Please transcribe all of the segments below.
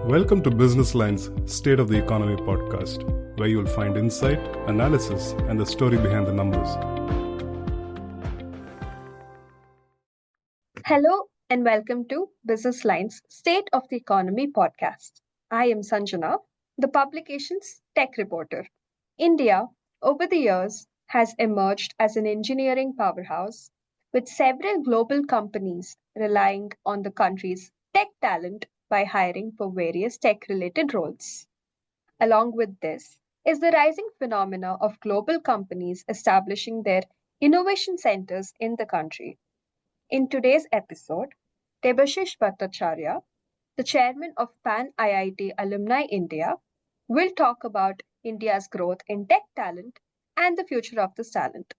Welcome to Business Line's State of the Economy podcast, where you'll find insight, analysis, and the story behind the numbers. Hello and welcome to Business Line's State of the Economy podcast. I am Sanjana, the publication's tech reporter. India, over the years, has emerged as an engineering powerhouse with several global companies relying on the country's tech talent by hiring for various tech related roles. Along with this is the rising phenomena of global companies establishing their innovation centers in the country. In today's episode, Debashish Bhattacharyya, the chairman of PanIIT Alumni India, will talk about India's growth in tech talent and the future of this talent.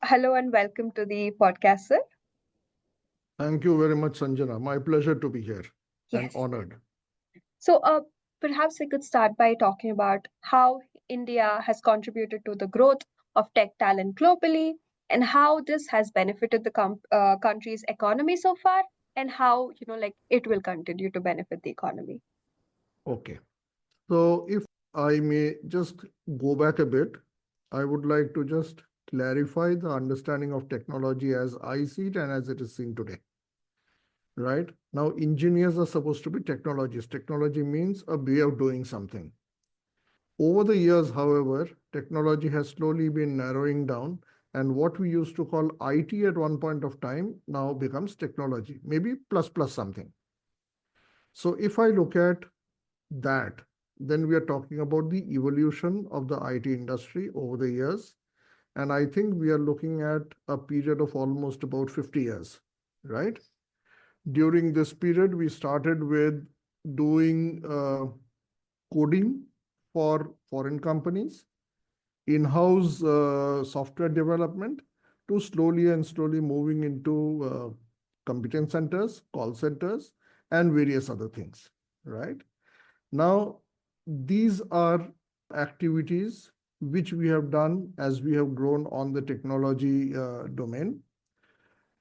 Hello and welcome to the podcast, sir. Thank you very much, Sanjana. My pleasure to be here and Yes. honored. So, perhaps we could start by talking about how India has contributed to the growth of tech talent globally and how this has benefited the country's economy so far and how, it will continue to benefit the economy. Okay. So if I may just go back a bit, I would like to just clarify the understanding of technology as I see it and as it is seen today. Right? Now, engineers are supposed to be technologists. Technology means a way of doing something. Over the years, however, technology has slowly been narrowing down, and what we used to call IT at one point of time now becomes technology, maybe plus something. So if I look at that, then we are talking about the evolution of the IT industry over the years. And I think we are looking at a period of almost about 50 years, right? During this period, we started with doing coding for foreign companies, in-house software development, to slowly moving into competence centers, call centers, and various other things, right? Now, these are activities which we have done as we have grown on the technology domain,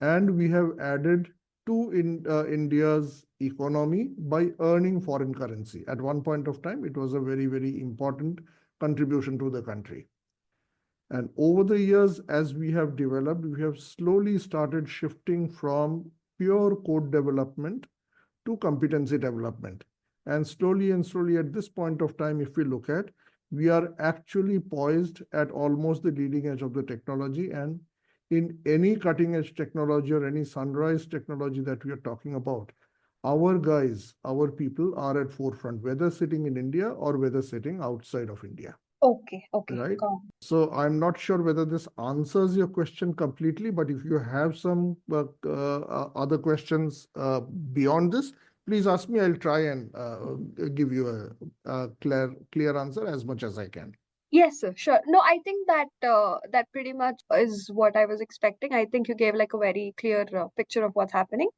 and we have added to India's economy by earning foreign currency. At one point of time, it was a very important contribution to the country. And over the years, as we have developed, we have slowly started shifting from pure code development to competency development. And slowly at this point of time, if we look at, we are actually poised at almost the leading edge of the technology. And in any cutting edge technology or any sunrise technology that we are talking about, our guys, our people are at forefront, whether sitting in India or whether sitting outside of India. Okay. Right. So I'm not sure whether this answers your question completely, but if you have some other questions beyond this, please ask me. I'll try and give you a clear answer as much as I can. Yes, sir. Sure. No, I think that that pretty much is what I was expecting. I think you gave like a very clear picture of what's happening.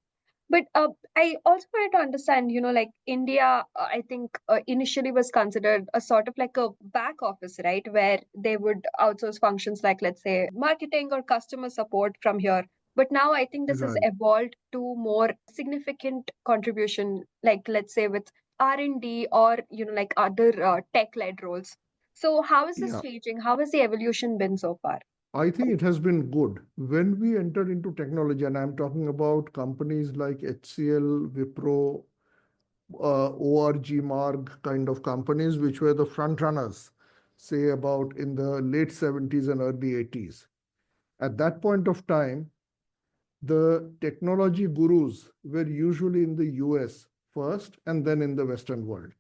But I also wanted to understand, like India, I think initially was considered a sort of like a back office, right? Where they would outsource functions like, let's say, marketing or customer support from here. But now I think this has Right. evolved to more significant contribution, like let's say with R&D or, like other tech-led roles. So how is this Yeah. changing? How has the evolution been so far? I think it has been good. When we entered into technology, and I'm talking about companies like HCL, Wipro, ORG, Marg kind of companies, which were the front runners, say about in the late 70s and early 80s. At that point of time, the technology gurus were usually in the US first and then in the Western world.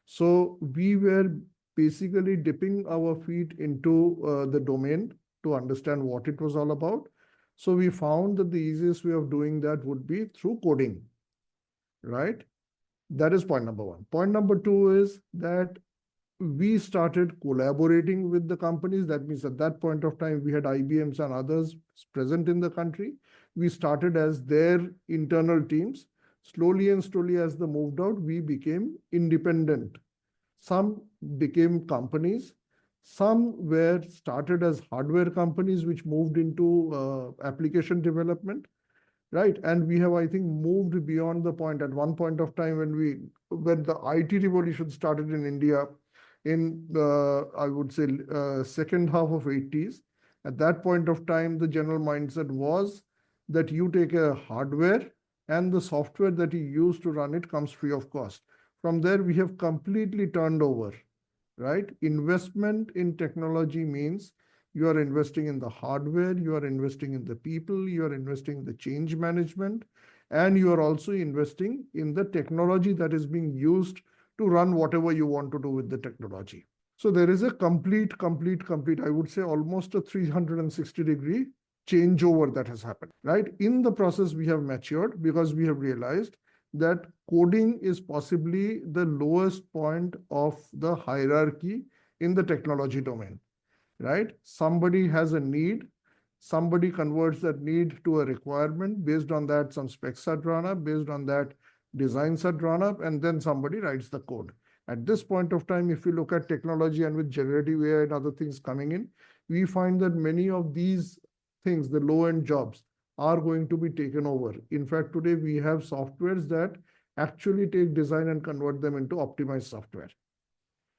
So we were basically dipping our feet into the domain to understand what it was all about. So we found that the easiest way of doing that would be through coding, right? That is point number one. Point number two is that we started collaborating with the companies. That means at that point of time, we had IBMs and others present in the country. We started as their internal teams. Slowly as they moved out, we became independent. Some became companies. Some were started as hardware companies, which moved into application development. right? And we have, I think, moved beyond the point. At one point of time when the IT revolution started in India in I would say second half of 80s, at that point of time, the general mindset was that you take a hardware and the software that you use to run it comes free of cost. From there, we have completely turned over, right? Investment in technology means you are investing in the hardware, you are investing in the people, you are investing in the change management, and you are also investing in the technology that is being used to run whatever you want to do with the technology. So there is a complete, I would say almost a 360-degree changeover that has happened, right? In the process, we have matured because we have realized that coding is possibly the lowest point of the hierarchy in the technology domain, right? Somebody has a need, somebody converts that need to a requirement. Based on that, some specs are drawn up. Based on that, designs are drawn up, and then somebody writes the code. At this point of time, if you look at technology and with generative AI and other things coming in, we find that many of these things, the low-end jobs, are going to be taken over. In fact, today we have softwares that actually take design and convert them into optimized software,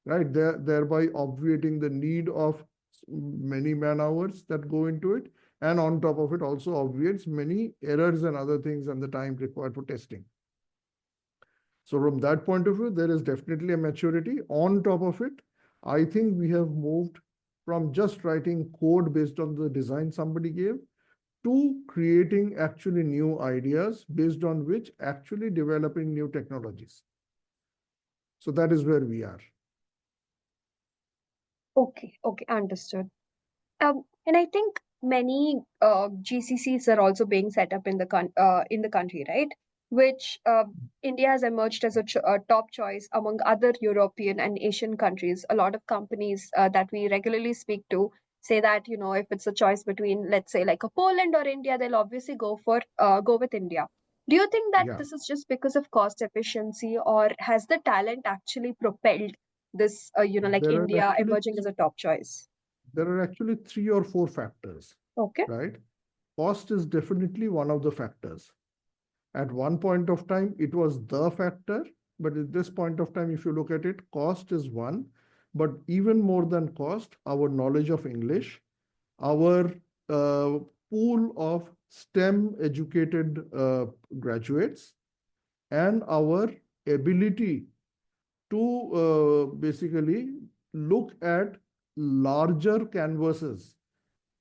right? Thereby obviating the need of many man hours that go into it. And on top of it, also obviates many errors and other things and the time required for testing. So from that point of view, there is definitely a maturity. On top of it, I think we have moved from just writing code based on the design somebody gave to creating actually new ideas based on which actually developing new technologies. So that is where we are. Okay, understood. And I think many GCCs are also being set up in the country, right? Which India has emerged as a top choice among other European and Asian countries. A lot of companies that we regularly speak to say that, if it's a choice between, let's say, like a Poland or India, they'll obviously go with India. Do you think that Yeah. this is just because of cost efficiency, or has the talent actually propelled this, like There are India actually emerging as a top choice? there are actually 3 or 4 factors, Okay. right? Cost is definitely one of the factors. At one point of time, it was the factor, but at this point of time, if you look at it, cost is one. But even more than cost, our knowledge of English, our uh, pool of STEM educated graduates, and our ability to basically look at larger canvases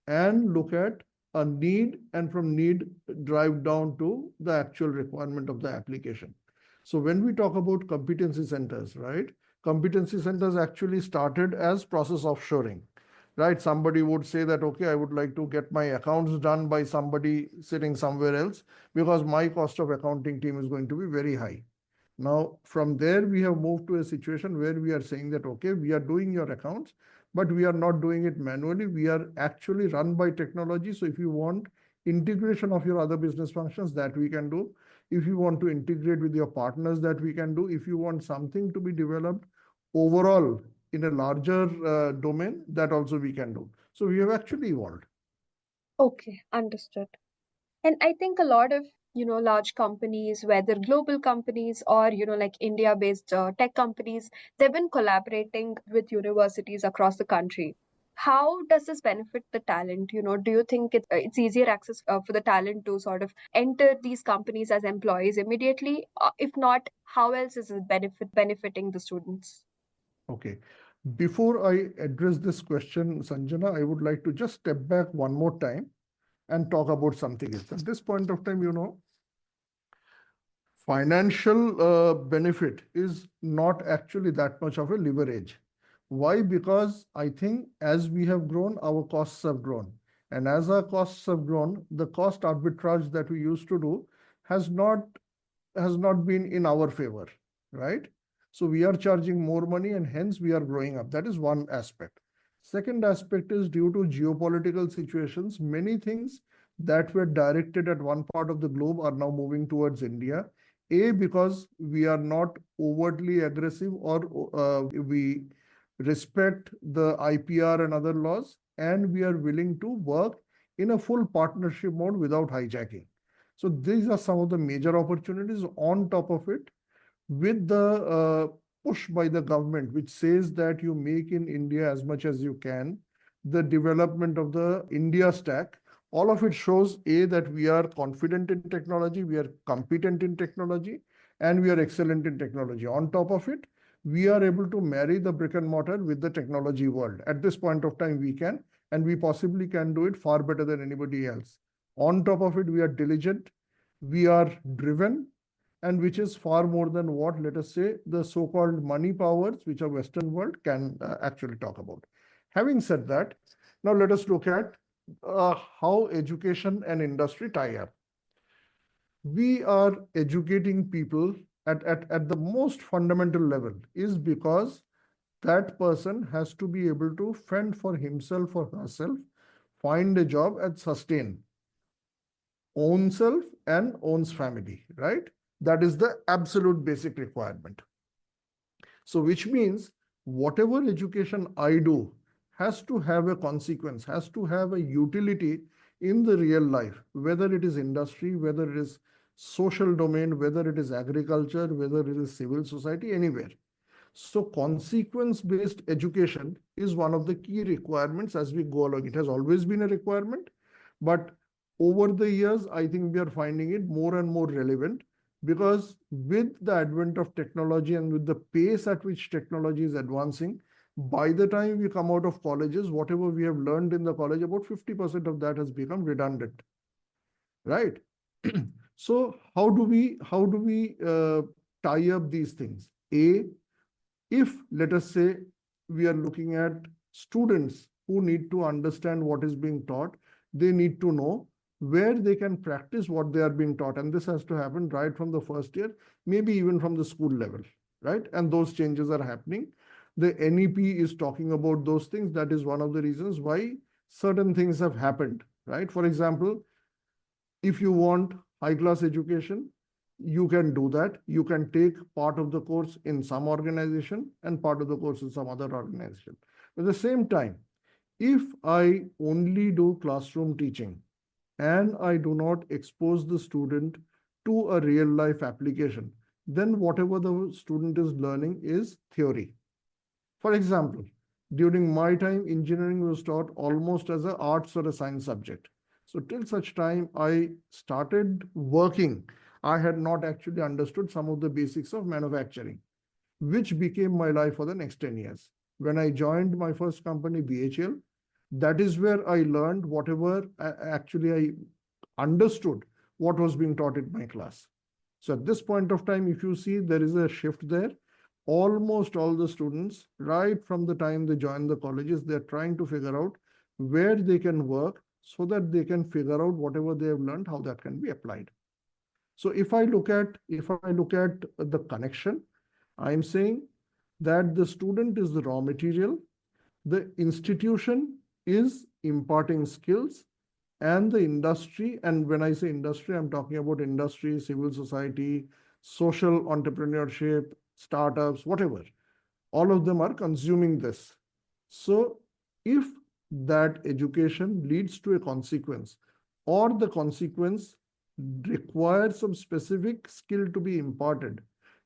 and look at a need, and from need drive down to the actual requirement of the application. So when we talk about competency centers, right? Competency centers actually started as process offshoring, right? Somebody would say that, okay, I would like to get my accounts done by somebody sitting somewhere else because my cost of accounting team is going to be very high. Now, from there, we have moved to a situation where we are saying that, okay, we are doing your accounts, but we are not doing it manually. We are actually run by technology. So if you want integration of your other business functions, that we can do. If you want to integrate with your partners, that we can do. If you want something to be developed overall in a larger domain, that also we can do. So we have actually evolved. Okay, understood. And I think a lot of, large companies, whether global companies or, like India-based tech companies, they've been collaborating with universities across the country. How does this benefit the talent? Do you think it's easier access for the talent to sort of enter these companies as employees immediately? If not, how else is it benefiting the students? Okay. Before I address this question, Sanjana, I would like to just step back one more time and talk about something else. At this point of time, financial benefit is not actually that much of a leverage. Why? Because I think as we have grown, our costs have grown. And as our costs have grown, the cost arbitrage that we used to do has not been in our favor, right? So we are charging more money and hence we are growing up. That is one aspect. Second aspect is due to geopolitical situations, many things that were directed at one part of the globe are now moving towards India. A, because we are not overtly aggressive or we respect the IPR and other laws, and we are willing to work in a full partnership mode without hijacking. So these are some of the major opportunities. On top of it, with the push by the government, which says that you make in India as much as you can, the development of the India stack, all of it shows A, that we are confident in technology, we are competent in technology, and we are excellent in technology. On top of it, we are able to marry the brick and mortar with the technology world. At this point of time, we can, and we possibly can do it far better than anybody else. On top of it, we are diligent, we are driven, and which is far more than what, let us say, the so-called money powers, which are Western world, can actually talk about. Having said that, now let us look at how education and industry tie up. We are educating people at the most fundamental level is because that person has to be able to fend for himself or herself, find a job and sustain own self and owns family, right? That is the absolute basic requirement. So which means whatever education I do has to have a consequence, has to have a utility in the real life, whether it is industry, whether it is social domain, whether it is agriculture, whether it is civil society, anywhere. So consequence-based education is one of the key requirements as we go along. It has always been a requirement, but over the years, I think we are finding it more and more relevant, because with the advent of technology and with the pace at which technology is advancing, by the time we come out of colleges, whatever we have learned in the college, about 50% of that has become redundant, right? So how do we tie up these things? If, let us say, we are looking at students who need to understand what is being taught, they need to know where they can practice what they are being taught. And this has to happen right from the first year, maybe even from the school level, right? And those changes are happening. The NEP is talking about those things. That is one of the reasons why certain things have happened, right? For example, if you want high-class education, you can do that. You can take part of the course in some organization and part of the course in some other organization. At the same time, if I only do classroom teaching and I do not expose the student to a real life application, then whatever the student is learning is theory. For example, during my time, engineering was taught almost as an arts or a science subject. So till such time I started working, I had not actually understood some of the basics of manufacturing, which became my life for the next 10 years. When I joined my first company, BHL, that is where I learned whatever actually I understood what was being taught in my class. So at this point of time, if you see, there is a shift there. Almost all the students, right from the time they join the colleges, they're trying to figure out where they can work so that they can figure out whatever they have learned, how that can be applied. So if I look at the connection, I'm saying that the student is the raw material, the institution is imparting skills, and the industry, and when I say industry, I'm talking about industry, civil society, social entrepreneurship, startups, whatever, all of them are consuming this. So if that education leads to a consequence, or the consequence requires some specific skill to be imparted,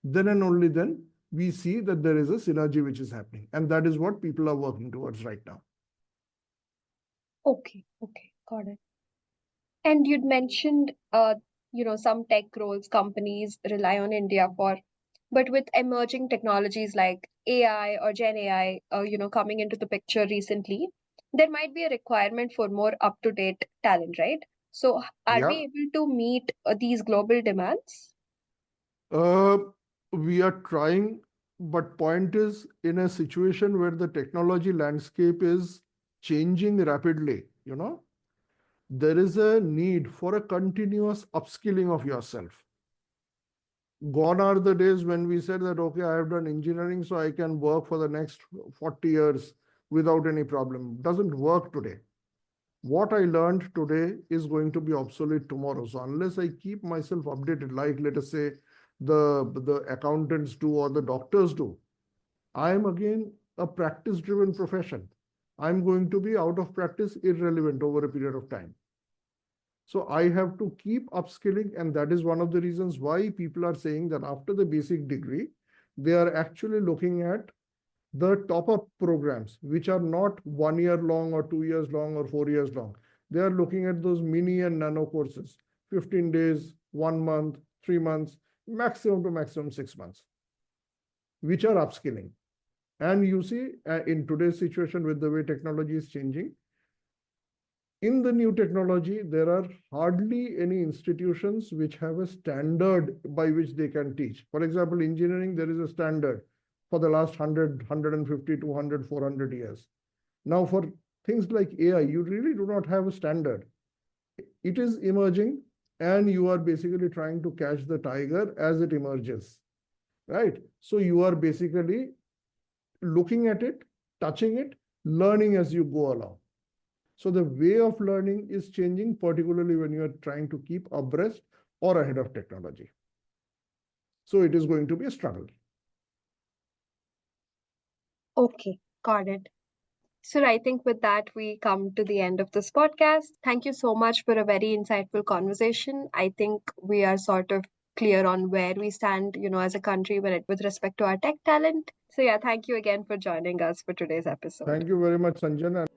then and only then we see that there is a synergy which is happening. And that is what people are working towards right now. Okay, got it. And you'd mentioned, some tech roles companies rely on India for, but with emerging technologies like AI or Gen AI, coming into the picture recently, there might be a requirement for more up-to-date talent, right? So, are Yeah. we able to meet these global demands? Uh, we are trying, but point is, in a situation where the technology landscape is changing rapidly, there is a need for a continuous upskilling of yourself. Gone are the days when we said that, okay, I have done engineering, so I can work for the next 40 years without any problem. Doesn't work today. What I learned today is going to be obsolete tomorrow. So unless I keep myself updated, like let us say the accountants do or the doctors do, I am again a practice-driven profession. I'm going to be out of practice, irrelevant over a period of time. So I have to keep upskilling, and that is one of the reasons why people are saying that after the basic degree, they are actually looking at the top-up programs, which are not 1 year long or 2 years long or 4 years long. They are looking at those mini and nano courses, 15 days, 1 month, 3 months, maximum to maximum 6 months, which are upskilling. And you see, in today's situation with the way technology is changing, in the new technology, there are hardly any institutions which have a standard by which they can teach. For example, engineering, there is a standard for the last 100, 150, 200, 400 years. Now, for things like AI, you really do not have a standard. It is emerging, and you are basically trying to catch the tiger as it emerges, right? So you are basically looking at it, touching it, learning as you go along. So the way of learning is changing, particularly when you are trying to keep abreast or ahead of technology. So it is going to be a struggle. Okay, got it. So I think with that, we come to the end of this podcast. Thank you so much for a very insightful conversation. I think we are sort of clear on where we stand, as a country with respect to our tech talent. So yeah, thank you again for joining us for today's episode. Thank you very much, Sanjana.